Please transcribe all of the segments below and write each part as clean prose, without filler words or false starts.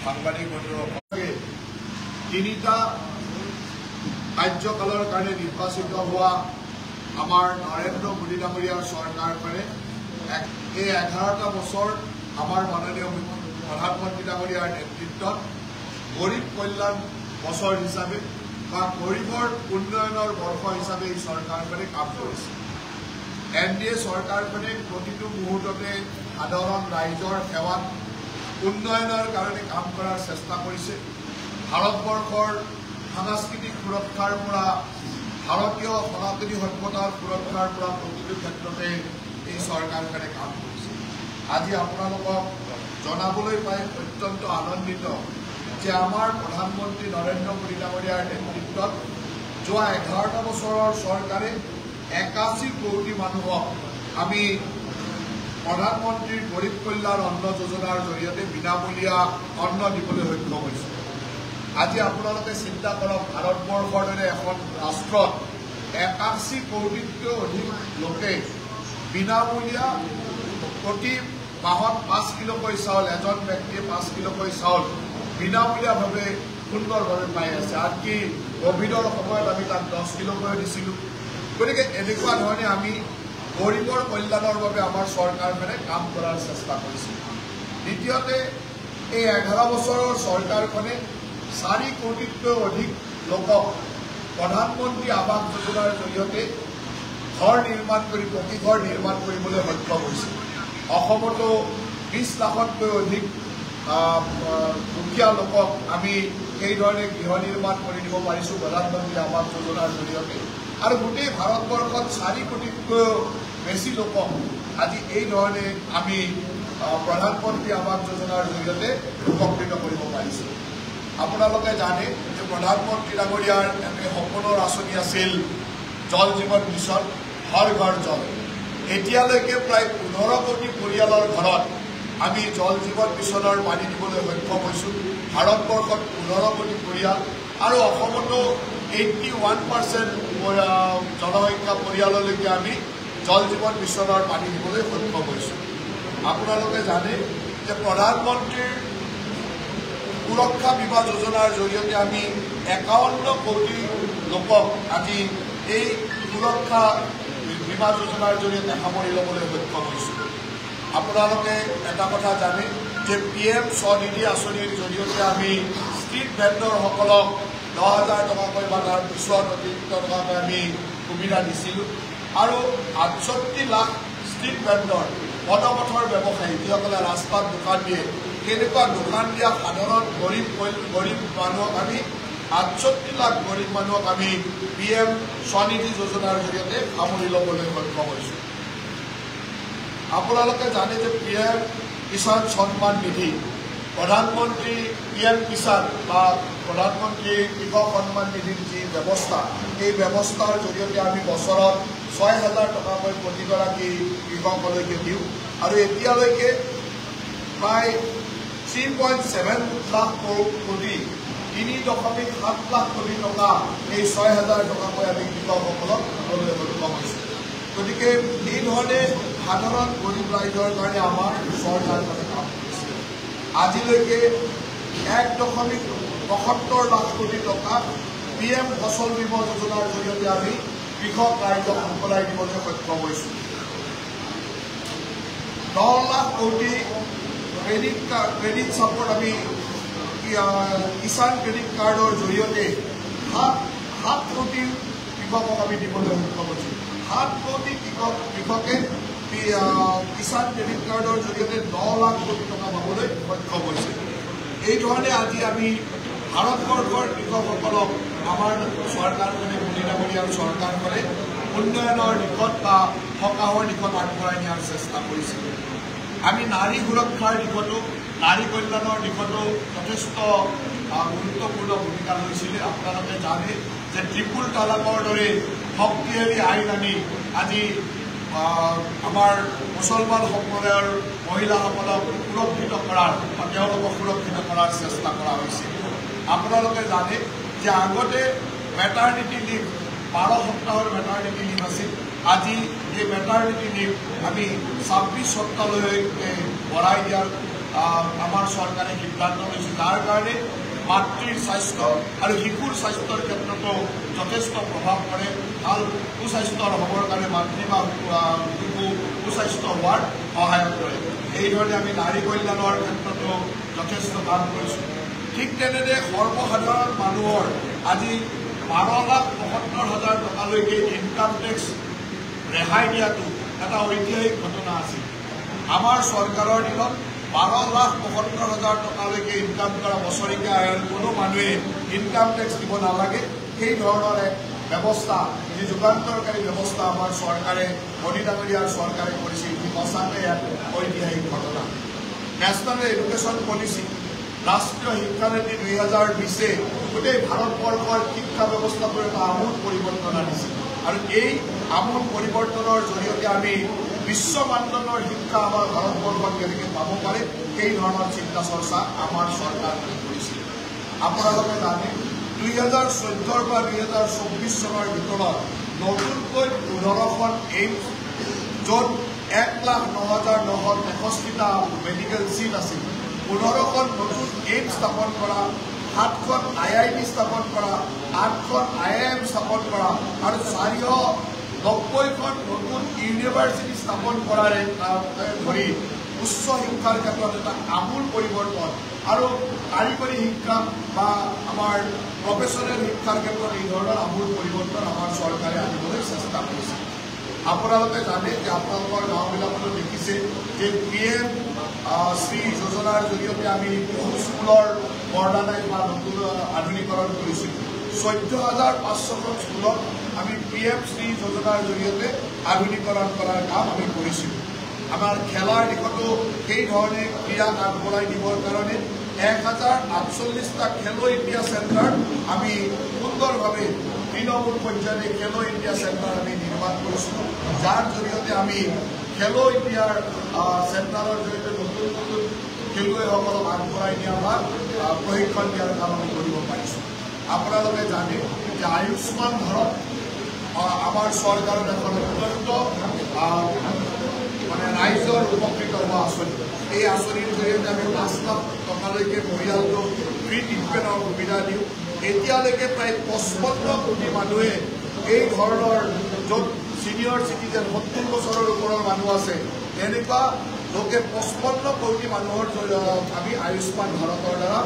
সাংবাদিক বন্ধুসকলে তিনিটা কাৰ্যকালৰ কাৰণে নিৰ্বাচিত হোৱা আমাৰ নৰেন্দ্ৰ মোদী ডাঙৰীয়াৰ চৰকাৰখনে এই 11টা বছৰ আমাৰ মাননীয় প্ৰধানমন্ত্ৰী ডাঙৰীয়াৰ নেতৃত্বত গৰীব কল্যাণ বছৰ হিচাপে বা গৰীবৰ উন্নয়নৰ বৰ্ষ হিচাপে এই চৰকাৰখনে কাম কৰিছে। এনডিএ চৰকাৰখনে প্ৰতিটো মুহূৰ্ততে সাধাৰণ ৰাইজৰ সেৱাত উন্নয়নৰ কাৰণে কাম কৰাৰ চেষ্টা কৰিছে। ভাৰতবৰ্ষৰ সাংস্কৃতিক সুৰক্ষাৰ পৰা ভাৰতীয় সনাতনী সভ্যতাৰ সুৰক্ষাৰ পৰা প্ৰতিটো ক্ষেত্ৰতে এই চৰকাৰখনে কাম কৰিছে। আজি আপোনালোকক জনাবলৈ পাই অত্যন্ত আনন্দিত যে আমাৰ প্ৰধানমন্ত্ৰী নৰেন্দ্ৰ মোদী ডাঙৰীয়াৰ নেতৃত্বত যোৱা 11টা বছৰৰ চৰকাৰে 81 কোটি মানুহক আমি প্ৰধানমন্ত্ৰীৰ গৰীব কল্যাণ অন্ন যোজনাৰ জৰিয়তে বিনামূলীয়া অন্ন দিবলৈ সক্ষম হৈছোঁ। আজি আপোনালোকে চিন্তা কৰক, ভাৰতবৰ্ষৰ দৰে এখন ৰাষ্ট্ৰত 81 কোটিতকৈ অধিক লোকে বিনামূলীয়া প্ৰতি মাহত 5 কিলোকৈ চাউল, এজন ব্যক্তিয়ে 5 কিলোকৈ চাউল বিনামূলীয়াভাৱে সুন্দৰভাৱে পাই আছে। আনকি কোভিডৰ সময়ত আমি তাক 10 কিলোকৈ দিছিলোঁ। গতিকে এনেকুৱা ধৰণে আমি গৰীবৰ কল্যাণৰ বাবে আমাৰ চৰকাৰখনে কাম কৰাৰ চেষ্টা কৰিছিল। দ্বিতীয়তে, এই 11 বছৰৰ চৰকাৰখনে 4 কোটিতকৈ অধিক লোকক প্ৰধানমন্ত্ৰী আৱাস যোজনাৰ জৰিয়তে ঘৰ নিৰ্মাণ কৰি পকী ঘৰ নিৰ্মাণ কৰিবলৈ সক্ষম হৈছে। অসমতো 20 লাখতকৈ অধিক দুখীয়া লোকক আমি সেইধৰণে গৃহ নিৰ্মাণ কৰি দিব পাৰিছোঁ প্ৰধানমন্ত্ৰী আৱাস যোজনাৰ জৰিয়তে। আৰু গোটেই ভাৰতবৰ্ষত 4 কোটিতকৈ বেছি লোকক আজি এই ধৰণে আমি প্ৰধানমন্ত্ৰী আৱাস যোজনাৰ জৰিয়তে উপকৃত কৰিব পাৰিছোঁ। আপোনালোকে জানে যে প্ৰধানমন্ত্ৰী ডাঙৰীয়াৰ এনে সপোনৰ আঁচনি আছিল জল জীৱন মিছন, হৰ ঘৰ জল। এতিয়ালৈকে প্ৰায় 15 কোটি পৰিয়ালৰ ঘৰত আমি জল জীৱন মিছনৰ পানী দিবলৈ সক্ষম হৈছোঁ। ভাৰতবৰ্ষত 15 কোটি পৰিয়াল আৰু অসমতো 81% জনসংখ্যা পৰিয়াললৈকে আমি জল জীৱন মিছনৰ পানী দিবলৈ সক্ষম হৈছোঁ। আপোনালোকে জানে যে প্ৰধানমন্ত্ৰীৰ সুৰক্ষা বীমা যোজনাৰ জৰিয়তে আমি 51 কোটি লোকক আজি এই সুৰক্ষা বীমা যোজনাৰ জৰিয়তে সামৰি ল'বলৈ সক্ষম হৈছোঁ। আপোনালোকে এটা কথা জানে যে PM স্বনিধি আঁচনিৰ জৰিয়তে আমি ষ্ট্ৰীট ভেণ্ডৰসকলক 10,000 টকাকৈ বা তাৰ পিছত অতিৰিক্ত টকাকৈ আমি সুবিধা দিছিলোঁ। আৰু 68 লাখ ষ্ট্ৰীট ভেণ্ডৰ পদপথৰ ব্যৱসায়ী যিসকলে ৰাস্তাত দোকান দিয়ে, তেনেকুৱা দোকান দিয়া সাধাৰণ গৰীব মানুহক আমি 68 লাখ গৰীব মানুহক আমি PM স্বনিধি যোজনাৰ জৰিয়তে সামৰি ল'বলৈ সক্ষম হৈছোঁ। আপোনালোকে জানে যে PM কিষাণ সন্মান নিধি, প্ৰধানমন্ত্ৰী PM কিষাণ বা প্ৰধানমন্ত্ৰী কৃষক সন্মান নিধিৰ যি ব্যৱস্থা, এই ব্যৱস্থাৰ জৰিয়তে আমি বছৰত 6,000 টকাকৈ প্ৰতিগৰাকী কৃষকলৈকে দিওঁ। আৰু এতিয়ালৈকে প্ৰায় 3.7 লাখ কোটি 3.7 লাখ কোটি টকা এই 6,000 টকাকৈ আমি কৃষকসকলক দিবলৈ সক্ষম হৈছোঁ। গতিকে এই ধৰণে সাধাৰণ গৰীব ৰাইজৰ কাৰণে আমাৰ চৰকাৰখনে কাম কৰিছে। আজিলৈকে 1.75 লাখ কোটি টকা PM ফচল বীমা যোজনাৰ জৰিয়তে আমি কৃষক ৰাইজক মোকলাই দিবলৈ সক্ষম হৈছোঁ। 9 লাখ কোটি ক্ৰেডিট ছাপোৰ্ট আমি কিষাণ ক্ৰেডিট কাৰ্ডৰ জৰিয়তে 7 কোটি কৃষকক আমি দিবলৈ সক্ষম হৈছোঁ। 7 কোটি কৃষকে কিষাণ ক্ৰেডিট কাৰ্ডৰ জৰিয়তে 9 লাখ কোটি টকা পাবলৈ সক্ষম হৈছে। এই ধৰণে আজি আমি ভাৰতবৰ্ষৰ কৃষকসকলক আমাৰ চৰকাৰখনে, মোদী ডাঙৰীয়াৰ চৰকাৰখনে উন্নয়নৰ দিশত বা সকাহৰ দিশত আগবঢ়াই নিয়াৰ চেষ্টা কৰিছে। আমি নাৰী সুৰক্ষাৰ দিশতো, নাৰী কল্যাণৰ দিশতো যথেষ্ট গুৰুত্বপূৰ্ণ ভূমিকা লৈছিলে। আপোনালোকে জানে যে ট্ৰিপুল তালাকৰ দৰে শক্তিশালী আইন আনি আজি আমাৰ মুছলমান সম্প্ৰদায়ৰ মহিলাসকলক সুৰক্ষিত কৰাৰ বা তেওঁলোকক সুৰক্ষিত কৰাৰ চেষ্টা কৰা হৈছে। আপোনালোকে জানে যে আগতে মেটাৰনিটি লিভ 12 সপ্তাহৰ মেটাৰনিটি লিভ আছিল। আজি এই মেটাৰনিটি লিভ আমি 26 সপ্তাহলৈকে বঢ়াই দিয়াৰ আমাৰ চৰকাৰে সিদ্ধান্ত লৈছে, যাৰ কাৰণে মাতৃৰ স্বাস্থ্য আৰু শিশুৰ স্বাস্থ্যৰ ক্ষেত্ৰতো যথেষ্ট প্ৰভাৱ পৰে। ভাল সুস্বাস্থ্যৰ হ'বৰ কাৰণে মাতৃ বা শিশু সুস্বাস্থ্য হোৱাৰ সহায়ক কৰে। এইধৰণে আমি নাৰী কল্যাণৰ ক্ষেত্ৰতো যথেষ্ট কাম কৰিছোঁ। ঠিক তেনেদৰে সৰ্বসাধাৰণ মানুহৰ আজি 12,75,000 টকালৈকে ইনকাম টেক্স ৰেহাই দিয়াটো এটা ঐতিহাসিক ঘটনা আছিল। আমাৰ চৰকাৰৰ দিনত 12,75,000 টকালৈকে ইনকাম কৰা বছৰেকীয়া আয়ৰ কোনো মানুহে ইনকাম টেক্স দিব নালাগে, সেই ধৰণৰ এক ব্যৱস্থা, যি যুগান্তৰকাৰী ব্যৱস্থা আমাৰ চৰকাৰে, মোদী ডাঙৰীয়াৰ চৰকাৰে কৰিছিল, ই সঁচাকৈ এক ঐতিহাসিক ঘটনা। নেশ্যনেল এডুকেশ্যন পলিচি, ৰাষ্ট্ৰীয় শিক্ষানীতি 2020 গোটেই ভাৰতবৰ্ষৰ শিক্ষা ব্যৱস্থাটোৰ এটা আমূল পৰিৱৰ্তন আনিছে। আৰু এই আমূল পৰিৱৰ্তনৰ জৰিয়তে আমি বিশ্ব মানদণ্ডৰ শিক্ষা আমাৰ ভাৰতবৰ্ষত কেনেকৈ পাব পাৰে, সেই ধৰণৰ চিন্তা চৰ্চা আমাৰ চৰকাৰে কৰিছিল। আপোনালোকে জানে 2014 পৰা 2024 চনৰ ভিতৰত নতুনকৈ 15খন এইমছ, য'ত 1,09,963টা মেডিকেল চিট আছিল, 15খন নতুন এইমছ স্থাপন কৰা, 7খন IIT স্থাপন কৰা, 8খন IIM স্থাপন কৰা আৰু 490খন নতুন ইউনিভাৰ্চিটি স্থাপন কৰাৰে ধৰি উচ্চ শিক্ষাৰ ক্ষেত্ৰত এটা আমূল পৰিৱৰ্তন আৰু কাৰিকৰী শিক্ষা বা আমাৰ প্ৰফেচনেল শিক্ষাৰ ক্ষেত্ৰত এই ধৰণৰ আমূল পৰিৱৰ্তন আমাৰ চৰকাৰে আনিবলৈ চেষ্টা কৰিছে। আপোনালোকে জানে যে আপোনালোকৰ গাঁওবিলাকতো দেখিছে যে PM শ্ৰী যোজনাৰ জৰিয়তে আমি বহু স্কুলৰ মডাৰ্ণাইজ বা নতুন আধুনিকৰণ কৰিছিলোঁ। 14,500খন স্কুলত আমি PM শ্ৰী যোজনাৰ জৰিয়তে আধুনিকৰণ কৰাৰ কাম আমি কৰিছিলোঁ। আমাৰ খেলাৰ দিশতো সেই ধৰণে ক্ৰীড়াক আগবঢ়াই দিবৰ কাৰণে 1,048টা খেলো ইণ্ডিয়া চেণ্টাৰ আমি সুন্দৰভাৱে তৃণমূল পৰ্যায়ত খেলো ইণ্ডিয়া চেণ্টাৰ আমি নিৰ্মাণ কৰিছিলোঁ, যাৰ জৰিয়তে আমি খেলো ইণ্ডিয়াৰ চেণ্টাৰৰ জৰিয়তে নতুন নতুন খেলুৱৈসকলক আগবঢ়াই নিয়া বা প্ৰশিক্ষণ দিয়াৰ কাম আমি কৰিব পাৰিছোঁ। আপোনালোকে জানে যে আয়ুষ্মান ভাৰত আমাৰ চৰকাৰৰ এখন অত্যন্ত ৰাইজৰ উপকৃত হোৱা আঁচনি। এই আঁচনিৰ জৰিয়তে আমি 5 লাখ টকালৈকে পৰিয়ালটোক ফ্ৰী ট্ৰিটমেণ্টৰ সুবিধা দিওঁ। এতিয়ালৈকে প্ৰায় 55 কোটি মানুহে এই ধৰণৰ, য'ত ছিনিয়ৰ চিটিজেন 70 বছৰৰ ওপৰৰ মানুহ আছে, এনেকুৱা লোকে 55 কোটি মানুহৰ আমি আয়ুষ্মান ভাৰতৰ দ্বাৰা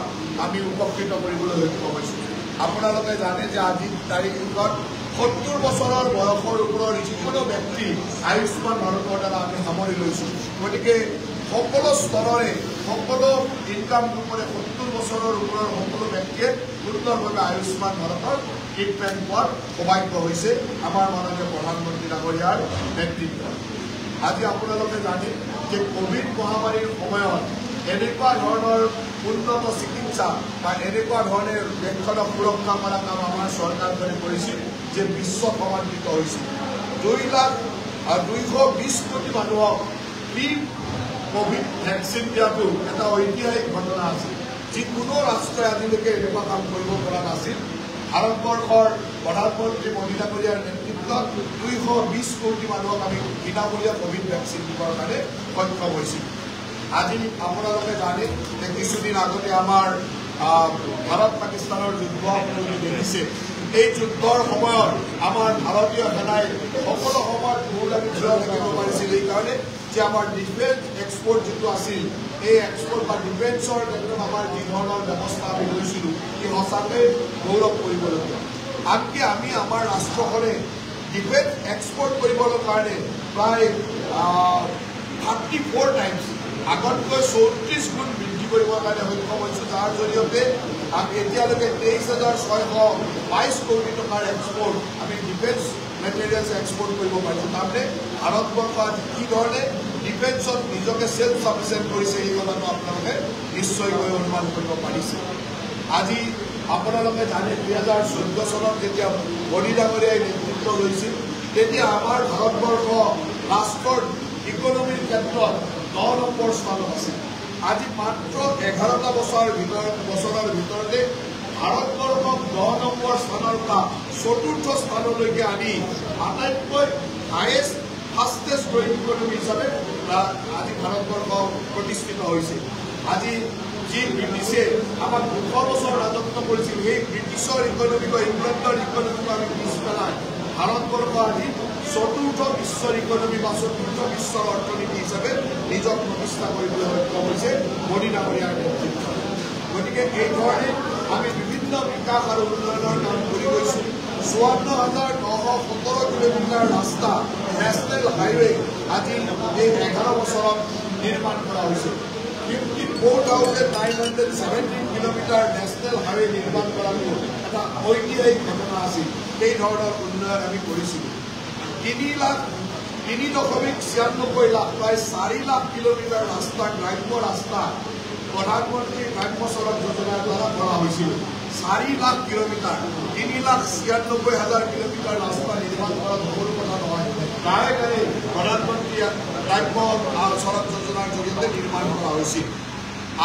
আমি উপকৃত কৰিবলৈ সক্ষম হৈছোঁ। আপোনালোকে জানে যে আজিৰ তাৰিখত 70 বছৰৰ বয়সৰ ওপৰৰ যিকোনো ব্যক্তি আয়ুষ্মান ভাৰতৰ দ্বাৰা আমি সামৰি লৈছোঁ। গতিকে সকলো স্তৰৰে, সকলো ইনকাম গ্ৰুপৰে 70 বছৰৰ ওপৰৰ সকলো ব্যক্তিয়ে সুন্দৰভাৱে আয়ুষ্মান ভাৰতৰ ট্ৰিটমেণ্ট পোৱাৰ সৌভাগ্য হৈছে আমাৰ মাননীয় প্ৰধানমন্ত্ৰী ডাঙৰীয়াৰ নেতৃত্বত। আজি আপোনালোকে জানে যে কোভিড মহামাৰীৰ সময়ত এনেকুৱা ধৰণৰ উন্নত চিকিৎসা বা এনেকুৱা ধৰণে দেশখনক সুৰক্ষা কৰা কাম আমাৰ চৰকাৰখনে কৰিছিল যে বিশ্বত সমাদৃত হৈছিল। 2,220 কোটি মানুহক ফ্ৰী কোভিড ভেকচিন দিয়াটো এটা ঐতিহাসিক ঘটনা আছিল, যি কোনো ৰাষ্ট্ৰই আজিলৈকে এনেকুৱা কাম কৰিব পৰা নাছিল। ভাৰতবৰ্ষৰ প্ৰধানমন্ত্ৰী মোদী ডাঙৰীয়াৰ নেতৃত্বত 220 কোটি মানুহক আমি বিনামূলীয়া কোভিড ভেকচিন দিবৰ কাৰণে সক্ষম হৈছিল। আজি আপোনালোকে জানে যে কিছুদিন আগতে আমাৰ ভাৰত পাকিস্তানৰ যুদ্ধ আপোনালোকে দেখিছে। এই যুদ্ধৰ সময়ত আমাৰ ভাৰতীয় সেনাই সকলো সময়ত মূৰ দাঙি থিয় থাকিব পাৰিছিল, এইকাৰণে যে আমাৰ ডিফেন্স এক্সপৰ্ট যিটো আছিল, এই এক্সপৰ্ট বা ডিফেন্সৰ ক্ষেত্ৰত আমাৰ যি ধৰণৰ ব্যৱস্থা আমি লৈছিলোঁ, ই সঁচাকৈ গৌৰৱ কৰিবলগীয়া। আনকি আমি আমাৰ ৰাষ্ট্ৰখনে ডিফেন্স এক্সপৰ্ট কৰিবলৈ কাৰণে প্ৰায় 34 টাইমছ আগতকৈ 34 গুণ বৃদ্ধি কৰিবৰ কাৰণে সক্ষম হৈছোঁ, যাৰ জৰিয়তে আমি এতিয়ালৈকে 23,622 কোটি টকাৰ এক্সপৰ্ট আমি ডিফেন্স মেটেৰিয়েলছ এক্সপৰ্ট কৰিব পাৰিছোঁ। তাৰমানে ভাৰতবৰ্ষ আজি কি ধৰণে ডিফেন্সত নিজকে ছেল্ফ ছাফিচিয়েণ্ট কৰিছে, এই কথাটো আপোনালোকে নিশ্চয়কৈ অনুমান কৰিব পাৰিছে। আজি আপোনালোকে জানে 2014 চনত যেতিয়া মোদী ডাঙৰীয়াই নেতৃত্ব লৈছিল, তেতিয়া আমাৰ ভাৰতবৰ্ষ ৰাষ্ট্ৰৰ ইকনমিৰ ক্ষেত্ৰত 9 নম্বৰ স্থানত আছিল। আজি মাত্ৰ 11টা বছৰৰ ভিতৰতে ভাৰতবৰ্ষক 10 নম্বৰ স্থানৰ পৰা 4ৰ্থ স্থানলৈকে আনি আটাইতকৈ ফাষ্টেষ্ট গ্ৰয়িং ইকনমি হিচাপে আজি ভাৰতবৰ্ষ প্ৰতিষ্ঠিত হৈছে। আজি যি ব্ৰিটিছে আমাক 200 বছৰ ৰাজত্ব কৰিছিল সেই ব্ৰিটিছৰ ইকনমিক ইংলেণ্ডৰ ইকনমিক আমি পিছ পেলাই ভাৰতবৰ্ষ আজি চতুৰ্থ বিশ্বৰ ইকনমি বা চতুৰ্থ বিশ্বৰ অৰ্থনীতি হিচাপে নিজক প্ৰতিষ্ঠা কৰিবলৈ সক্ষম হৈছে মোদী ডাঙৰীয়াৰ নেতৃত্বত। গতিকে এইধৰণে আমি বিভিন্ন বিকাশ আৰু উন্নয়নৰ কাম কৰি গৈছোঁ। 54,917 কিলোমিটাৰ ৰাস্তা নেশ্যনেল হাইৱে আজি এই 11 বছৰত নিৰ্মাণ কৰা হৈছে। 54,917 কিলোমিটাৰ নেশ্যনেল হাইৱে নিৰ্মাণ কৰাটো এটা ঐতিহাসিক ঘটনা আছিল। এই ধৰণৰ উন্নয়ন আমি কৰিছিলোঁ। 3.96 লাখ প্ৰায় 4 লাখ কিলোমিটাৰ ৰাস্তা গ্ৰাম্য ৰাস্তা প্ৰধানমন্ত্ৰী গ্ৰাম্য সড়ক যোজনাৰ দ্বাৰা কৰা হৈছিল। 4 লাখ কিলোমিটাৰ 3,96,000 কিলোমিটাৰ ৰাস্তা নিৰ্মাণ কৰাত সৰু কথা নহয়। গাঁৱে গাঁৱে প্ৰধানমন্ত্ৰী গ্ৰাম্য সড়ক যোজনাৰ জৰিয়তে নিৰ্মাণ কৰা হৈছিল।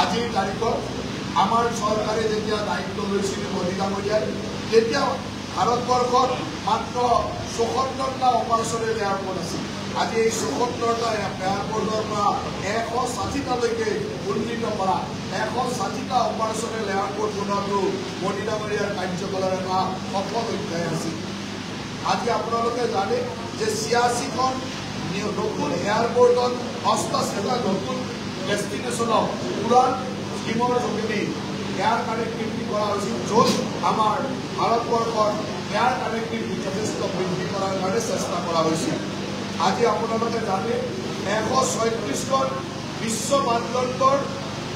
আজিৰ তাৰিখত আমাৰ চৰকাৰে যেতিয়া দায়িত্ব লৈছিল মোদী ডাঙৰীয়াই তেতিয়া ভাৰতবৰ্ষত মাত্ৰ 74টা অপাৰেচনেল এয়াৰপৰ্ট আছিল। আজি এই 74টা এয়াৰপৰ্টৰ পৰা 160টালৈকে উন্নীত কৰা 160টা অপাৰেচনেল এয়াৰপৰ্ট বনোৱাটো মোদী ডাঙৰীয়াৰ কাৰ্যকালৰ এটা সফল অধ্যায় আছিল। আজি আপোনালোকে জানে যে 86খন নতুন এয়াৰপৰ্টত 88টা নতুন ডেষ্টিনেশ্যনক উড়ান স্কিমৰ যোগেদি এয়াৰ কানেক্টিভিটি কৰা হৈছিল, য'ত আমাৰ ভাৰতবৰ্ষৰ এয়াৰ কানেক্টিভিটি যথেষ্ট বৃদ্ধি কৰাৰ কাৰণে চেষ্টা কৰা হৈছিল। আজি আপোনালোকে জানে 136খন বিশ্ব মানদণ্ডৰ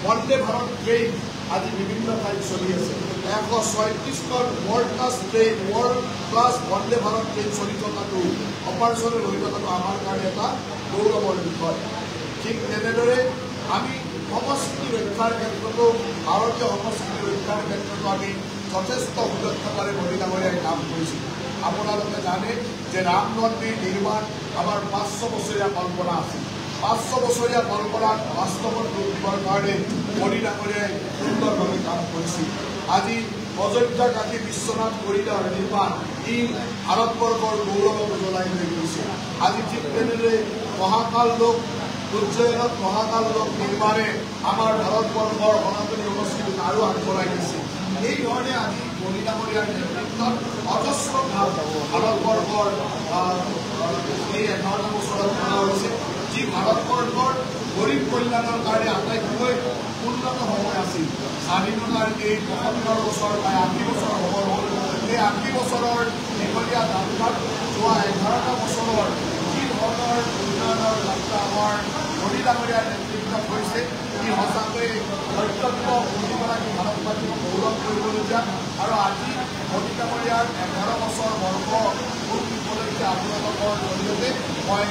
বন্দে ভাৰত ট্ৰেইন আজি বিভিন্ন ঠাইত চলি আছে। 136খন world class Vande Bharat train চলি থকাটো অপাৰেচনেল হৈ থকাটো আমাৰ কাৰণে এটা গৌৰৱৰ বিষয়। ঠিক তেনেদৰে আমি সংস্কৃতি ৰক্ষাৰ ক্ষেত্ৰতো ভাৰতীয় সংস্কৃতি ৰক্ষাৰ ক্ষেত্ৰতো আমি যথেষ্ট সুদক্ষতাৰে মোদী ডাঙৰীয়াই কাম কৰিছিল। আপোনালোকে জানে যে ৰাম মন্দিৰ নিৰ্মাণ আমাৰ 500 বছৰীয়া কল্পনা আছিল। 500 বছৰীয়া কল্পনাক বাস্তৱত ৰূপ দিবৰ কাৰণে মোদী ডাঙৰীয়াই সুন্দৰভাৱে কাম কৰিছিল। আজি অযোধ্যা কাশী বিশ্বনাথ কৰিডৰ নিৰ্মাণ ই ভাৰতবৰ্ষৰ গৌৰৱক উজ্বলাই লৈ গৈছে। আজি ঠিক তেনেদৰে মহাকাল লোক উজ্জয়নত মহাকাল লোক নিৰ্মাণে আমাৰ ভাৰতবৰ্ষৰ সনাতনী সংস্কৃতিক আৰু আগবঢ়াই দিছে। এই ধৰণে আজি মোদী ডাঙৰীয়াৰ নেতৃত্বত অজস্ৰ কাম ভাৰতবৰ্ষৰ এই 11 বছৰত কৰা হৈছে, যি ভাৰতবৰ্ষৰ গৰীব কল্যাণৰ কাৰণে আটাইতকৈ উন্নত সময় আছিল। স্বাধীনতাৰ এই 75 বছৰ প্ৰায় 80 বছৰ হ'ব হ'ল। এই 80 বছৰৰ দীঘলীয়া যাত্ৰাত যোৱা 11টা বছৰৰ যি ধৰণৰ উন্নয়নৰ যাত্ৰা আমাৰ মোদী ডাঙৰীয়াৰ নেতৃত্বত হৈছে, ই সঁচাকৈ অত্যন্ত কোটিগৰাকী ভাৰতবাসীক গৌৰৱ কৰিবলগীয়া। আৰু আজি মোদী ডাঙৰীয়াৰ 11 বছৰ বৰ্ষ উপলক্ষে আপোনালোকৰ জৰিয়তে মই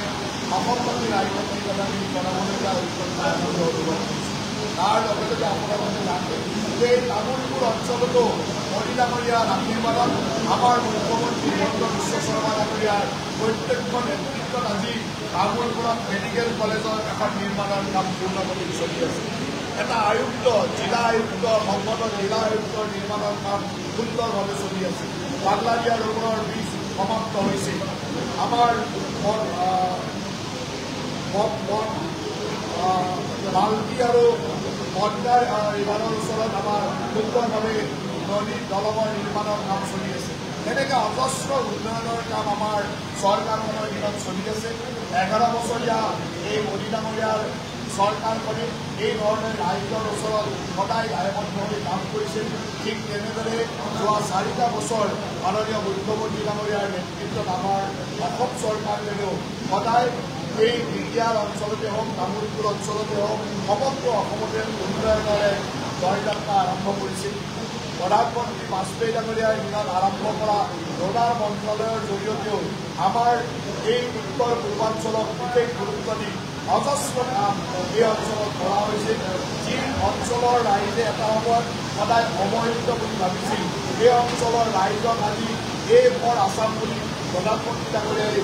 অসমবাসী ৰাইজক এই কথাখিনি জনাবলগীয়া অত্যন্ত আনন্দ অনুভৱ কৰিছোঁ। তাৰ লগে লগে আপোনালোকে জানে যে তামোলপুৰ অঞ্চলতো মোদী ডাঙৰীয়াৰ আশীৰ্বাদত আমাৰ মুখ্যমন্ত্ৰী হিমন্ত বিশ্ব শৰ্মা ডাঙৰীয়াৰ প্ৰত্যক্ষ নেতৃত্বত আজি তামোলপুৰত মেডিকেল কলেজৰ এখন নিৰ্মাণৰ কাম পূৰ্ণগতিত চলি আছে। এটা আয়ুক্ত জিলা আয়ুক্ত সংসদৰ জিলা আয়ুক্তৰ নিৰ্মাণৰ কাম সুন্দৰভাৱে চলি আছে। পাগলাদিয়া ৰোডৰ ব্ৰীজ সমাপ্ত হৈছে। আমাৰ লালটি আৰু বনগাঁও ৰিভাৰৰ ওচৰত আমাৰ সুন্দৰভাৱে নদী দলঙৰ নিৰ্মাণৰ কাম চলি আছে। এনেকৈ অজস্ৰ উন্নয়নৰ কাম আমাৰ চৰকাৰখনৰ দিনত চলি আছে। 11 বছৰীয়া এই মোদী ডাঙৰীয়াৰ চৰকাৰখনে এই ধৰণে ৰাইজৰ ওচৰত সদায় দায়বদ্ধ হৈ কাম কৰিছিল। ঠিক তেনেদৰে যোৱা 4টা বছৰ মাননীয় মুখ্যমন্ত্ৰী ডাঙৰীয়াৰ নেতৃত্বত আমাৰ অসম চৰকাৰেও সদায় এই বিদ্যাৰ অঞ্চলতে হওক তামোলপুৰ অঞ্চলতে হওক সমগ্ৰ অসমতে উন্নয়নেৰে জয়যাত্ৰা আৰম্ভ কৰিছিল। প্ৰধানমন্ত্ৰী বাজপেয়ী ডাঙৰীয়াৰ দিনত আৰম্ভ কৰা ডোনাৰ মন্ত্ৰালয়ৰ জৰিয়তেও আমাৰ এই উত্তৰ পূৰ্বাঞ্চলক বিশেষ গুৰুত্ব দি অজস্ৰ কাম এই অঞ্চলত কৰা হৈছিল। যি অঞ্চলৰ ৰাইজে এটা সময়ত সদায় অৱহেলিত বুলি ভাবিছিল, এই অঞ্চলৰ ৰাইজক আজি এই ফৰ আছাম বুলি প্ৰধানমন্ত্ৰী ডাঙৰীয়াই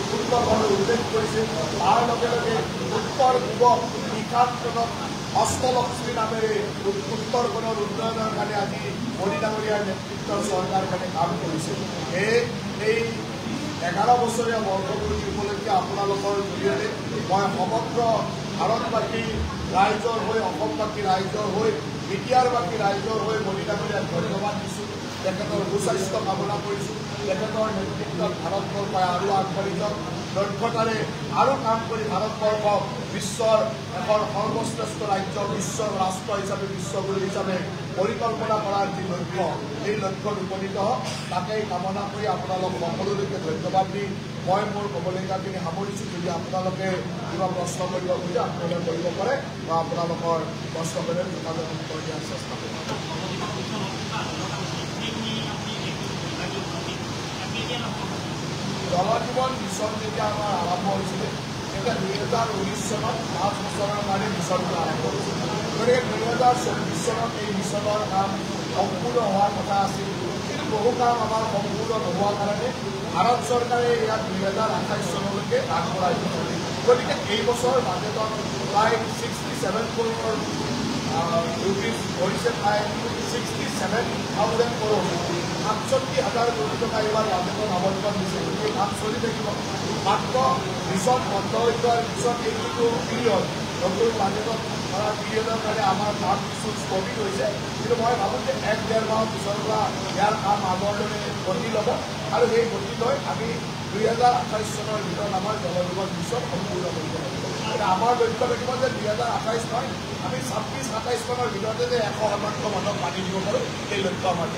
সুন্দৰভাৱে উল্লেখ কৰিছিল। তাৰ লগে লগে উত্তৰ পূবক নিশান্তনত অষ্টলক্ষ্মী নামেৰে উত্তৰখনৰ উন্নয়নৰ কাৰণে আজি মোদী ডাঙৰীয়াৰ নেতৃত্বৰ চৰকাৰখনে কাম কৰিছে। এই 11 বছৰীয়া বৰ্ষপূৰ্তি উপলক্ষে আপোনালোকৰ জৰিয়তে মই সমগ্ৰ ভাৰতবাসী ৰাইজৰ হৈ অসমবাসী ৰাইজৰ হৈ মিডিয়াৰবাসী ৰাইজৰ হৈ মোদী ডাঙৰীয়াক ধন্যবাদ দিছোঁ তেখেতৰ সুস্বাস্থ্য কামনা কৰিছোঁ তেখেতৰ নেতৃত্বত ভাৰতবৰ্ষই আৰু আগবাঢ়ি যাওক দক্ষতাৰে আৰু কাম কৰি ভাৰতবৰ্ষক বিশ্বৰ এখন সৰ্বশ্ৰেষ্ঠ ৰাজ্য বিশ্বৰ ৰাষ্ট্ৰ হিচাপে বিশ্বগুৰু হিচাপে পৰিকল্পনা কৰাৰ যি লক্ষ্য এই লক্ষ্যত উপনীত হওক তাকেই কামনা কৰি আপোনালোক সকলোলৈকে ধন্যবাদ দি মই মোৰ ক'বলগীয়াখিনি সামৰিছোঁ যদি আপোনালোকে কিবা প্ৰশ্ন কৰিব খোজে আপোনালোকে কৰিব পাৰে বা আপোনালোকৰ প্ৰশ্নবোৰে যথাযথ উত্তৰ দিয়াৰ চেষ্টা কৰিম জলজীৱন মিছন যেতিয়া আমাৰ আৰম্ভ হৈছিলে তেতিয়া 2019 চনত 5 বছৰৰ কাৰণে মিছনটো আৰম্ভ হৈছিল গতিকে 2024 চনত এই মিছনৰ কাম সম্পূৰ্ণ হোৱাৰ কথা আছিল কিন্তু বহু কাম আমাৰ সম্পূৰ্ণ নোহোৱাৰ কাৰণে ভাৰত চৰকাৰে ইয়াক 2028 চনলৈকে আগবঢ়াই দিছে গতিকে এই বছৰ বাজেটত প্ৰায় 67 কৰোৰ ৰুপিজ কৰিছে প্ৰায় 67,000 কৰোৰ 68,000 কোটি টকা এইবাৰ বাজেটত আবণ্টন দিছে এই কাম চলি থাকিব মাত্ৰ মিছন বন্ধ হৈ যোৱাৰ পিছত এইটো পিৰিয়ড নতুন বাজেটত ধৰা পিৰিয়ডৰ কাৰণে আমাৰ কাম কিছু স্থগিত হৈছে কিন্তু মই ভাবোঁ যে 1-1.5 মাহৰ পিছৰ পৰা ইয়াৰ কাম আগৰ দৰে গতি ল'ব আৰু সেই গতি লৈ আমি 2028 চনৰ ভিতৰত আমাৰ জলজীৱন মিছন সম্পূৰ্ণ কৰিব লাগিব আমাৰ লক্ষ্য থাকিব যে 2028 নহয় আমি 26-27 চনৰ ভিতৰতে যে 100% মানুহক পানী দিব পাৰোঁ সেই লক্ষ্য আমাৰ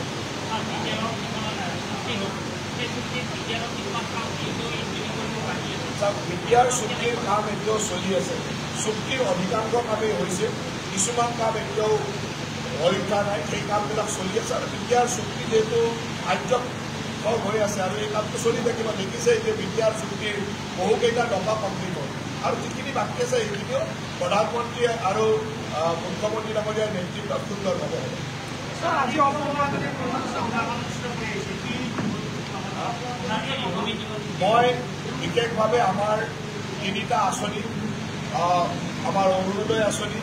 বিদ্যাৰ চুক্তিৰ কাম এতিয়াও চলি আছে চুক্তিৰ অধিকাংশ কামেই হৈছে কিছুমান কাম এতিয়াও হৈ উঠা নাই সেই কামবিলাক চলি আছে আৰু বিদ্যাৰ চুক্তি যিহেতু কাৰ্যক্ষম হৈ আছে আৰু এই কামটো চলি থাকিব দেখিছে যে বিদ্যাৰ চুক্তিৰ বহুকেইটা টকা কমপ্লিট হ'ল আৰু যিখিনি বাকী আছে সেইখিনিও প্ৰধানমন্ত্ৰীয়ে আৰু মুখ্যমন্ত্ৰী ডাঙৰীয়াৰ নেতৃত্বত সুন্দৰভাৱে হ'ব মই বিশেষভাৱে আমাৰ 3টা আঁচনি আমাৰ অৰুণোদয় আঁচনি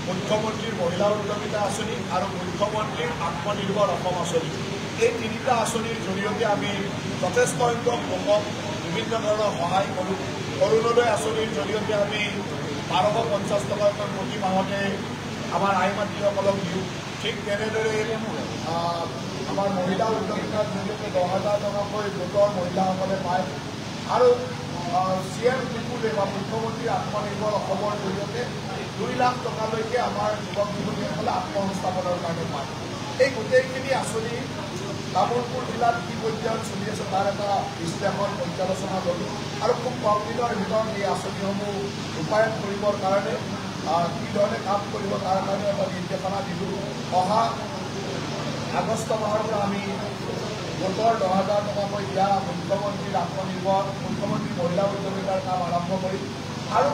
মুখ্যমন্ত্ৰীৰ মহিলা উদ্যমিতা আঁচনি আৰু মুখ্যমন্ত্ৰীৰ আত্মনিৰ্ভৰ অসম আঁচনি এই 3টা আঁচনিৰ জৰিয়তে আমি যথেষ্ট সংখ্যক লোকক বিভিন্ন ধৰণৰ সহায় কৰোঁ অৰুণোদয় আঁচনিৰ জৰিয়তে আমি 1250 টকাকৈ প্ৰতি মাহতে আমাৰ আই মাতৃসকলক দিওঁ ঠিক তেনেদৰে আমাৰ মহিলা উদ্যমিতাৰ জৰিয়তে 10,000 টকাকৈ গোটৰ মহিলাসকলে পায় আৰু CM ত্ৰিপুৰে বা মুখ্যমন্ত্ৰী আত্মনিৰ্ভৰ অসমৰ জৰিয়তে 2 লাখ টকালৈকে আমাৰ যুৱক যুৱতীসকলে আত্মসংস্থাপনৰ কাৰণে পায় এই গোটেইখিনি আঁচনি তামোলপুৰ জিলাত কি পৰ্যায়ত চলি আছে তাৰ এটা বিশ্লেষণ পৰ্যালোচনা ল'লোঁ আৰু খুব কম দিনৰ ভিতৰত এই আঁচনিসমূহ ৰূপায়ণ কৰিবৰ কাৰণে কি ধৰণে কাম কৰিব তাৰ কাৰণে এটা নিৰ্দেশনা দিলোঁ অহা আগষ্ট মাহৰ পৰা আমি গোটৰ 10,000 টকাকৈ দিয়া মুখ্যমন্ত্ৰীৰ আত্মনিৰ্ভৰ মুখ্যমন্ত্ৰী মহিলা উদ্যমিতাৰ কাম আৰম্ভ কৰিম আৰু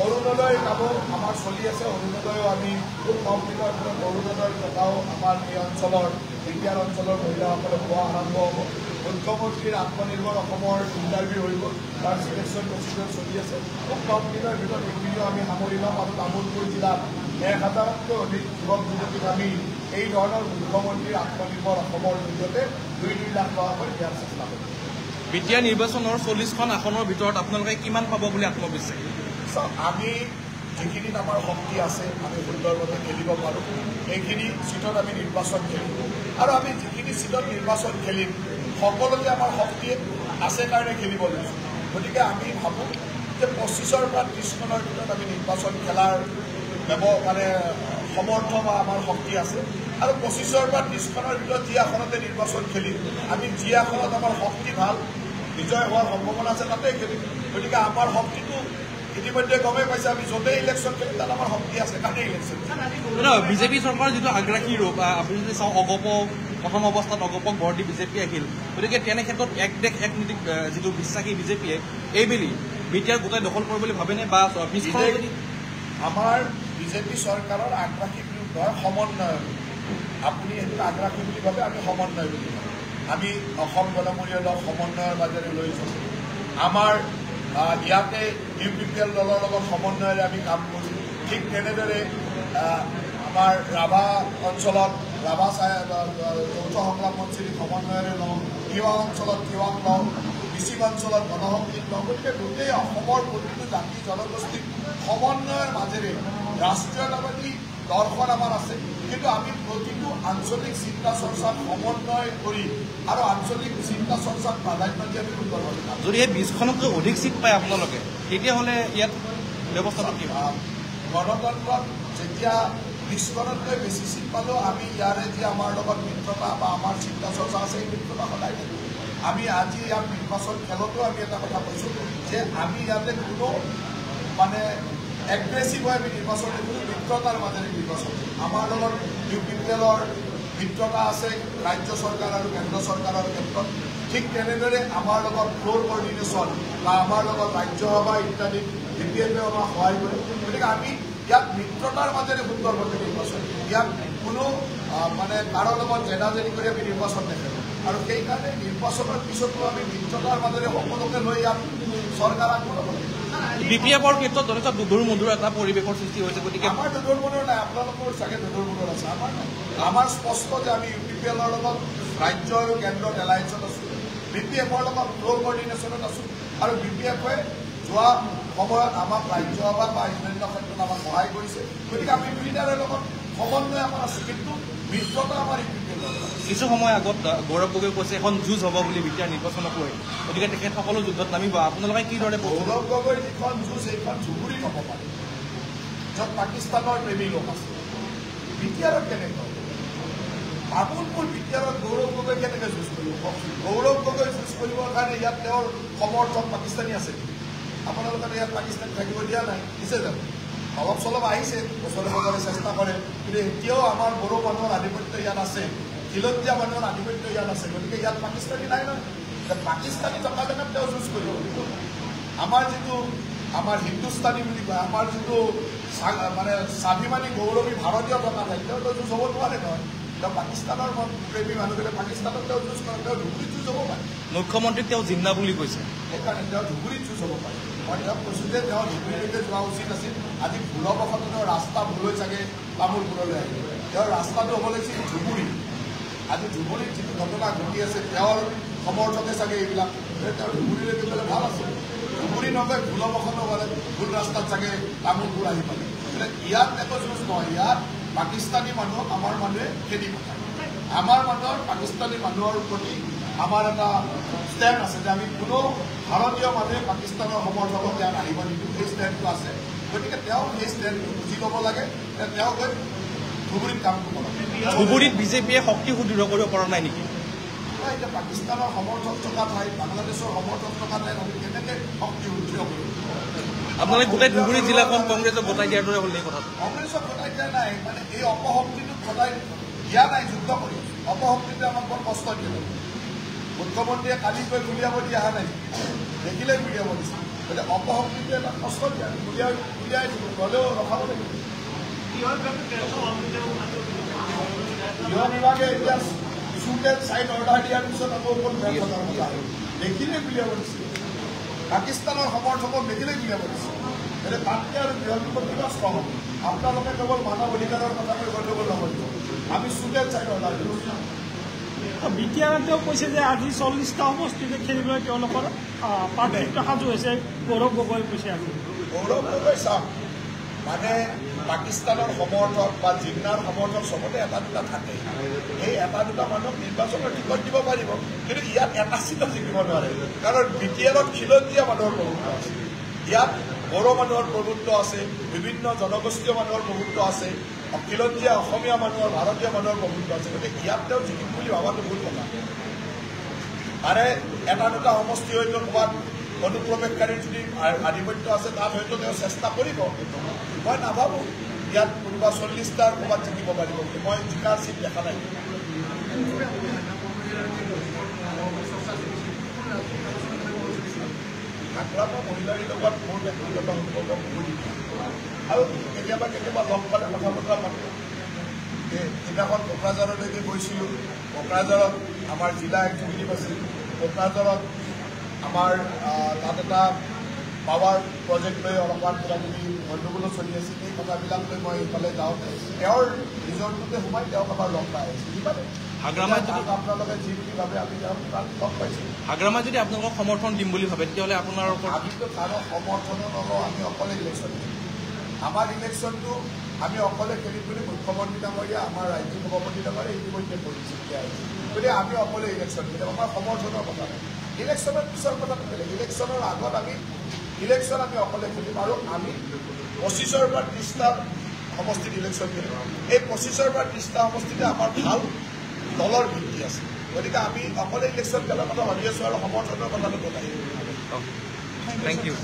অৰুণোদয়ৰ কামো আমাৰ চলি আছে অৰুণোদয়ো আমি খুব কম দিনৰ ভিতৰত অৰুণোদয়ৰ টকাও আমাৰ এই অঞ্চলৰ বিদ্যাৰ অঞ্চলৰ মহিলাসকলে পোৱা আৰম্ভ হ'ব মুখ্যমন্ত্ৰীৰ আত্মনিৰ্ভৰ অসমৰ ইণ্টাৰভিউ হৈ গ'ল তাৰ চিলেকশ্যন প্ৰচিডিউৰ চলি আছে খুব কম দিনৰ ভিতৰত এইখিনিও আমি সামৰি ল'ম আৰু তামোলপুৰ জিলাত 1,000তকৈ অধিক যুৱক যুৱতীক আমি এই ধৰণৰ মুখ্যমন্ত্ৰীৰ আত্মনিৰ্ভৰ অসমৰ জৰিয়তে 2 লাখ টকাকৈ দিয়াৰ চেষ্টা কৰিম বিদ্যা নিৰ্বাচনৰ 40খন আসনৰ ভিতৰত আপোনালোকে কিমান পাব বুলি আত্মবিশ্বাসী আমি যিখিনিত আমাৰ শক্তি আছে আমি সুন্দৰভাৱে খেলিব পাৰোঁ এইখিনি চিটত আমি নিৰ্বাচন খেলিম আৰু আমি যিখিনি চিটত নিৰ্বাচন খেলিম সকলোতে আমাৰ শক্তি আছে কাৰণে খেলিব লৈছোঁ গতিকে আমি ভাবোঁ যে 25ৰ পৰা 30খনৰ ভিতৰত আমি নিৰ্বাচন খেলাৰ মানে সমৰ্থ বা আমাৰ শক্তি আছে আৰু 25ৰ পৰা 30খনৰ ভিতৰত যি আসনতে নিৰ্বাচন খেলিম আমি যি আসনত আমাৰ শক্তি ভাল বিজয় হোৱাৰ সম্ভাৱনা আছে তাতেই খেলিম গতিকে আমাৰ শক্তিটো ইতিমধ্যে গমেই পাইছে আমি য'তেই ইলেকশ্যন খেলিম তাত আমাৰ শক্তি আছে কাৰণে ইলেকশ্যন বিজেপি চৰকাৰৰ যিটো আগ্ৰাসী ৰূপ আপুনি যদি চাওঁ অগপক প্ৰথম অৱস্থাত অগপক ভৰ দি বিজেপি আহিল গতিকে তেনে ক্ষেত্ৰত এক দেশ এক নীতিক যিটো বিশ্বাসী বিজেপিয়ে এইবেলি বিদ্যাৰ গোটাই দখল কৰিব বুলি ভাবেনে বা আমাৰ বিজেপি চৰকাৰৰ আগ্ৰাসী বিৰুদ্ধে সমন্বয় আপুনি সেইটো আগ্ৰাসী বুলি ভাবে আমি সমন্বয় বুলি ভাবোঁ আমি অসম গণমূলীয় দল সমন্বয়ৰ মাজেৰে লৈ চলোঁ আমাৰ ইয়াতে UPPL দলৰ লগত সমন্বয়েৰে আমি কাম কৰোঁ ঠিক তেনেদৰে আমাৰ ৰাভা অঞ্চলত ৰাভা যৌথ সংগ্ৰাম মঞ্চৰ সমন্বয়েৰে লওঁ তিৱা অঞ্চলত তিৱাক লওঁ মিচিং অঞ্চলত গণসংকীৰ্ণ গতিকে গোটেই অসমৰ প্ৰতিটো জাতি জনগোষ্ঠীৰ সমন্বয়ৰ মাজেৰে ৰাষ্ট্ৰীয়তাবাদী দৰ্শন আমাৰ আছে কিন্তু আমি প্ৰতিটো আঞ্চলিক চিন্তা চৰ্চাত সমন্বয় কৰি আৰু আঞ্চলিক চিন্তা চৰ্চাত প্ৰাধান্য দি আমি সুন্দৰভাৱে যদি এই 20খনতকৈ অধিক চিট পায় আপোনালোকে তেতিয়াহ'লে ইয়াত ব্যৱস্থাটো কি গণতন্ত্ৰত যেতিয়া 20খনতকৈ বেছি চিট পালেও আমি ইয়াৰে যে আমাৰ লগত মিত্ৰতা বা আমাৰ চিন্তা চৰ্চা আছে এই মিত্ৰতা সদায় থাকিব আমি আজি ইয়াত নিৰ্বাচন খেলতো আমি এটা কথা কৈছোঁ যে আমি ইয়াতে কোনো মানে এগ্ৰেছিভ হৈ আমি নিৰ্বাচন কোনো মিত্ৰতাৰ মাজেৰে নিৰ্বাচন আমাৰ লগত UPPLৰ মিত্ৰতা আছে ৰাজ্য চৰকাৰ আৰু কেন্দ্ৰ চৰকাৰৰ ক্ষেত্ৰত ঠিক তেনেদৰে আমাৰ লগত ফ্ল'ৰ কৰ্ডিনেশ্যন বা আমাৰ লগত ৰাজ্যসভা ইত্যাদি DPFে আমাক সহায় কৰে গতিকে আমি ইয়াত মিত্ৰতাৰ মাজেৰে সুন্দৰভাৱে নিৰ্বাচন ইয়াত কোনো মানে কাৰো লগত জেদাজেদি কৰি আমি নিৰ্বাচন নেখেলোঁ আৰু সেইকাৰণে নিৰ্বাচনৰ পিছতো আমি মিত্ৰতাৰ মাজেৰে সকলোকে লৈ ইয়াত চৰকাৰ আগবঢ়াব লাগে BPFৰ ক্ষেত্ৰত যথেষ্ট দুধুৰ মধুৰ এটা পৰিৱেশৰ সৃষ্টি হৈছে গতিকে আমাৰ দুধুৰ মধুৰ নাই আপোনালোকৰ চাগে দুধুৰ মধুৰ আছে আমাৰ নাই আমাৰ স্পষ্ট যে আমি UPPLৰ লগত ৰাজ্য আৰু কেন্দ্ৰত এলায়েন্সত আছোঁ BPFৰ লগত ফ্ল'ৰ কৰ্ডিনেশ্যনত আছোঁ আৰু BPFে যোৱা সময়ত আমাক ৰাজ্যসভা বা অন্যান্য ক্ষেত্ৰত আমাক সহায় কৰিছে গতিকে আমি দুয়োটাৰে লগত সমন্বয় আমাৰ আছে কিন্তু মিত্ৰতা আমাৰ UPPLৰ কিছু সময় আগত গৌৰৱ গগৈ কৈছে এখন যুঁজ হ'ব বুলি বিটিআৰ নিৰ্বাচনক লৈ গতিকে তেখেত সকলো যুদ্ধত নামিব আপোনালোকে কিদৰে গৌৰৱ গগৈৰ যিখন যুঁজ সেইখন ধুবুৰী হ'ব পাৰে য'ত পাকিস্তানৰ প্ৰেমী লোক আছে বিটিআৰত কেনেকৈ বাবুলপুৰ বিটিআৰত গৌৰৱ গগৈ কেনেকৈ যুঁজ কৰিব গৌৰৱ গগৈ যুঁজ কৰিবৰ কাৰণে ইয়াত তেওঁৰ সমৰ্থক পাকিস্তানী আছে আপোনালোকে ইয়াত পাকিস্তানী থাকিব দিয়া নাই দিছে জানো অলপ চলপ আহিছে বছৰে বছৰে চেষ্টা কৰে কিন্তু এতিয়াও আমাৰ বড়ো মানুহৰ আধিপত্য ইয়াত আছে খিলঞ্জীয়া মানুহৰ আধিপত্য ইয়াত আছে গতিকে ইয়াত পাকিস্তানী নাই নহয় পাকিস্তানী থকা জেগাত তেওঁ যুঁজ কৰিব আমাৰ যিটো আমাৰ হিন্দুস্তানী বুলি কয় আমাৰ যিটো মানে স্বাভিমানী গৌৰৱী ভাৰতীয় থকা যায় তেওঁতো যুঁজ হ'ব নোৱাৰে নহয় তেওঁ পাকিস্তানৰ প্ৰেমী মানুহবিলাক পাকিস্তানত তেওঁ যুঁজ কৰে তেওঁ ধুবুৰীত যুঁজ হ'ব পাৰে মুখ্যমন্ত্ৰীক তেওঁ জিন্দা বুলি কৈছে সেইকাৰণে তেওঁ ধুবুৰীত যুঁজ হ'ব পাৰে মই তেওঁক কৈছোঁ যে তেওঁ ধুবুৰীলৈকে যোৱা উচিত আছিল আজি ভুলবশতঃ তেওঁ ৰাস্তা ভুল হৈ চাগে তামোলপুৰলৈ আহিব তেওঁৰ ৰাস্তাটো হ'ব লাগিছিল ধুবুৰী আজি ধুবুৰীত যিটো ঘটনা ঘটি আছে তেওঁৰ সমৰ্থকে চাগে এইবিলাক তেওঁ ধুবুৰীলৈকে গ'লে ভাল আছিল ধুবুৰী নগৈ ভুলবশতঃ গ'লে ভুল ৰাস্তাত চাগে তামোলপুৰ আহি পালে গতিকে ইয়াত একো যুঁজ নহয় ইয়াত পাকিস্তানী মানুহক আমাৰ মানুহে খেদি পঠায় আমাৰ মানুহৰ পাকিস্তানী মানুহৰ প্ৰতি আমাৰ এটা ষ্টেণ্ড আছে যে আমি কোনো ভাৰতীয় মানুহে পাকিস্তানৰ সমৰ্থকক ইয়াত আহিব নিদিওঁ সেই ষ্টেণ্ডটো আছে গতিকে তেওঁ সেই ষ্টেণ্ডটো বুজি ল'ব লাগে যে তেওঁ গৈ ধুবুৰীত কাম কৰিব লাগে ধুবুৰীত বিজেপিয়ে শক্তি সুদৃঢ় কৰিব পৰা নাই নেকি এতিয়া পাকিস্তানৰ সমৰ্থক থকা ঠাইত বাংলাদেশৰ সমৰ্থক থকা ঠাইত আমি কেনেকৈ শক্তি সুদৃঢ় কৰিম আপোনালোকে গোটেই ধুবুৰী জিলাখন কংগ্ৰেছক গতাই দিয়াৰ দৰে হ'ল এই কথাটো কংগ্ৰেছক গতাই দিয়া নাই মানে এই অপশক্তিটোক গতাই দিয়া নাই যুদ্ধ কৰি অপশক্তিটোৱে আমাক বৰ কষ্ট দিয়ে মুখ্যমন্ত্ৰীয়ে কালি গৈ উলিয়াব দি অহা নাই দেখিলে উলিয়াব দিছে গতিকে অপশক্তিটোৱে এটা কষ্ট দিয়ে উলিয়াই দিব গ'লেও ৰখাব লাগিব গৃহ বিভাগে এতিয়া চুটেড চাইড অৰ্ডাৰ দিয়াৰ পিছত আকৌ অকল দেখিলে উলিয়াব দিছে পাকিস্তানৰ সমৰ্থকক দেখিলে উলিয়াব দিছে গতিকে তাতকৈ আৰু গৃহ বিভাগ কিবা ষ্ট্ৰং হ'ব আপোনালোকে কেৱল মানৱ অধিকাৰৰ কথা কৈ গণ্ডগোল নকৰিব আমি চুটেড চাইড অৰ্ডাৰ দিওঁ বিটিআৰেও কৈছে যে আজি 40টা সমষ্টিতে খেলিবলৈ তেওঁলোকৰ প্ৰাৰ্থিত্ব সাজু হৈছে গৌৰৱ গগৈ কৈছে আজি গৌৰৱ গগৈ চাওক মানে পাকিস্তানৰ সমৰ্থক বা জিন্নাৰ সমৰ্থক চবতে এটা দুটা থাকে এই এটা দুটা মানুহক নিৰ্বাচনৰ টিকট দিব পাৰিব কিন্তু ইয়াত এটা চিটো জিকিব নোৱাৰে কাৰণ বিটিআৰত খিলঞ্জীয়া মানুহৰ প্ৰভুত্ব আছে ইয়াত বড়ো মানুহৰ প্ৰভুত্ব আছে বিভিন্ন জনগোষ্ঠীয় মানুহৰ প্ৰভুত্ব আছে খিলঞ্জীয়া অসমীয়া মানুহৰ ভাৰতীয় মানুহৰ প্ৰভুত্ব আছে গতিকে ইয়াত তেওঁ জিকিম বুলি ভবাটো ভুল কথা আৰে এটা দুটা সমষ্টি হয়তো ক'ৰবাত অনুপ্ৰৱেশকাৰীৰ যদি আধিপত্য আছে তাত হয়তো তেওঁ চেষ্টা কৰিব মই নাভাবোঁ ইয়াত কোনোবা 40টাৰ ক'ৰবাত জিকিব পাৰিব বুলি মই জিকাৰ চিট দেখা নাই আক্ৰান্ত মহিলাৰ লগত মোৰ ব্যক্তিগত সম্পৰ্ক বহুত আৰু কেতিয়াবা লগ পালে কথা বতৰা পাতোঁ যিদিনাখন কোকৰাঝাৰলৈকে গৈছিলোঁ কোকৰাঝাৰত আমাৰ জিলা এক্সিকিউটিভ আছিল কোকৰাঝাৰত আমাৰ তাত এটা পাৱাৰ প্ৰজেক্ট লৈ অলপমান কিবাকিবি গণ্ডগোলো চলি আছিল এই কথাবিলাক লৈ মই এইফালে যাওঁতে তেওঁৰ ৰিজৰ্টটোতে সোমাই তেওঁক আমাৰ লগ পাই আহিছোঁ হাগ্ৰামাত আপোনালোকে যি বুলি ভাবে আমি তাত লগ পাইছোঁ। হাগ্ৰামাত যদি আপোনালোকক সমৰ্থন দিম বুলি ভাবে তেতিয়াহ'লে আপোনাৰ আমিতো কাৰো সমৰ্থনো নলওঁ, আমি অকলে ইলেকশ্যন দিম। আমাৰ ইলেকশ্যনটো আমি অকলে খেলিম বুলি মুখ্যমন্ত্ৰী ডাঙৰীয়া আমাৰ ৰাজ্যিক সভাপতি ডাঙৰীয়া ইতিমধ্যে কৰিছে। গতিকে আমি অকলে ইলেকশ্যন দিম, আমাৰ সমৰ্থনৰ কথা নাই। ইলেকশ্যনৰ পিছৰ কথাটো বেলেগ। ইলেকশ্যনৰ আগত ইলেকশ্যন আমি অকলে খেলিম আৰু আমি 25ৰ পৰা 30টা সমষ্টিত ইলেকশ্যন খেলিম। এই 25ৰ পৰা 30টা সমষ্টিতে আমাৰ ভাল দলৰ ভিত্তি আছে। গতিকে আমি অকলে ইলেকশ্যন খেলাৰ কথা ভাবি আছোঁ আৰু সমৰ্থনৰ কথাটো কথাই। Thank U.